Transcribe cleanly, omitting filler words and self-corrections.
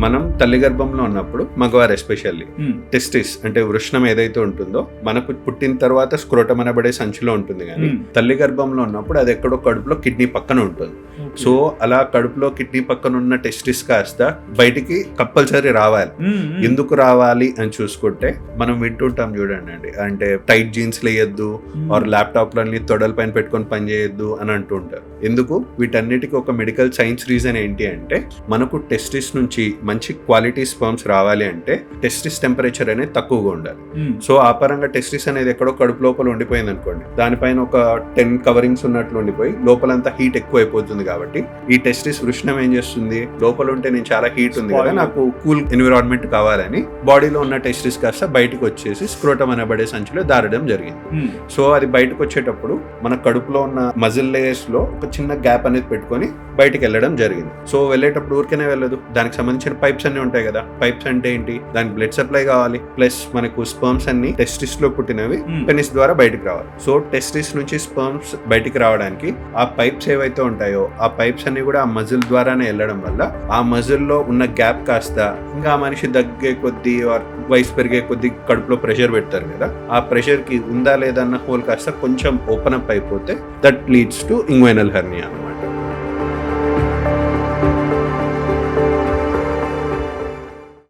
మనం తల్లి గర్భంలో ఉన్నప్పుడు మగవారు ఎస్పెషల్లీ టెస్టిస్ అంటే వృషణం ఏదైతే ఉంటుందో మనకు పుట్టిన తర్వాత స్క్రోటం అనబడే సంచిలో ఉంటుంది కానీ తల్లి గర్భంలో ఉన్నప్పుడు అది ఎక్కడో కడుపులో కిడ్నీ పక్కన ఉంటుంది. సో అలా కడుపులో కిడ్నీ పక్కన ఉన్న టెస్టిస్ కాస్త బయటికి కంపల్సరీ రావాలి. ఎందుకు రావాలి అని చూసుకుంటే మనం వింటుంటాం చూడండి అండి, అంటే టైట్ జీన్స్ లేయద్దు ఆర్ ల్యాప్టాప్ లని తొడల పైన పెట్టుకొని పని చేయొద్దు అని అంటుంటారు. ఎందుకు? వీటన్నిటికీ ఒక మెడికల్ సైన్స్ రీజన్ ఏంటి అంటే మనకు టెస్టిస్ నుంచి మంచి క్వాలిటీ స్పర్మ్స్ రావాలి అంటే టెస్టిస్ టెంపరేచర్ అనేది తక్కువగా ఉండాలి. సో ఆ పరంగా టెస్టిస్ అనేది ఎక్కడో కడుపు లోపల ఉండిపోయింది అనుకోండి, దానిపైన ఒక 10 కవరింగ్స్ ఉన్నట్లు ఉండిపోయి లోపలంతా హీట్ ఎక్కువ అయిపోతుంది. కాబట్టి ఈ టెస్టిస్ వృషణం ఏం చేస్తుంది, లోపల ఉంటే నేను చాలా హీట్ ఉంది కదా, నాకు కూల్ ఎన్విరాన్మెంట్ కావాలని బాడీలో ఉన్న టెస్టిస్ కాస్త బయటకు వచ్చేసి స్క్రోటం అనబడే సంచిలో దారడం జరిగింది. సో అది బయటకు వచ్చేటప్పుడు మన కడుపులో ఉన్న మజిల్ లేయర్స్ లో ఒక చిన్న గ్యాప్ అనేది పెట్టుకొని బయటికి వెళ్ళడం జరిగింది. సో వెళ్ళేటప్పుడు ఊరికేనే వెళ్ళదు, దానికి సంబంధించిన పైప్స్ అన్ని ఉంటాయి కదా. పైప్స్ అంటే ఏంటి, దానికి బ్లడ్ సప్లై కావాలి, ప్లస్ మనకు స్పర్మ్స్ అన్ని టెస్టిస్ లో పుట్టినవి పెనిస్ ద్వారా బయటకు రావాలి. సో టెస్టిస్ నుంచి స్పర్మ్స్ బయటికి రావడానికి ఆ పైప్స్ ఏవైతే ఉంటాయో ఆ పైప్స్ అన్ని కూడా ఆ మజిల్ ద్వారానే వెళ్ళడం వల్ల ఆ మజిల్ లో ఉన్న గ్యాప్ కాస్త ఇంకా మనిషి దగ్గే కొద్దీ వయసు పెరిగే కొద్దీ కడుపులో ప్రెషర్ పెడతారు కదా, ఆ ప్రెషర్ కి ఉందా లేదా అన్న హోల్ కాస్త కొంచెం ఓపెన్ అప్ అయిపోతే that leads to inguinal hernia.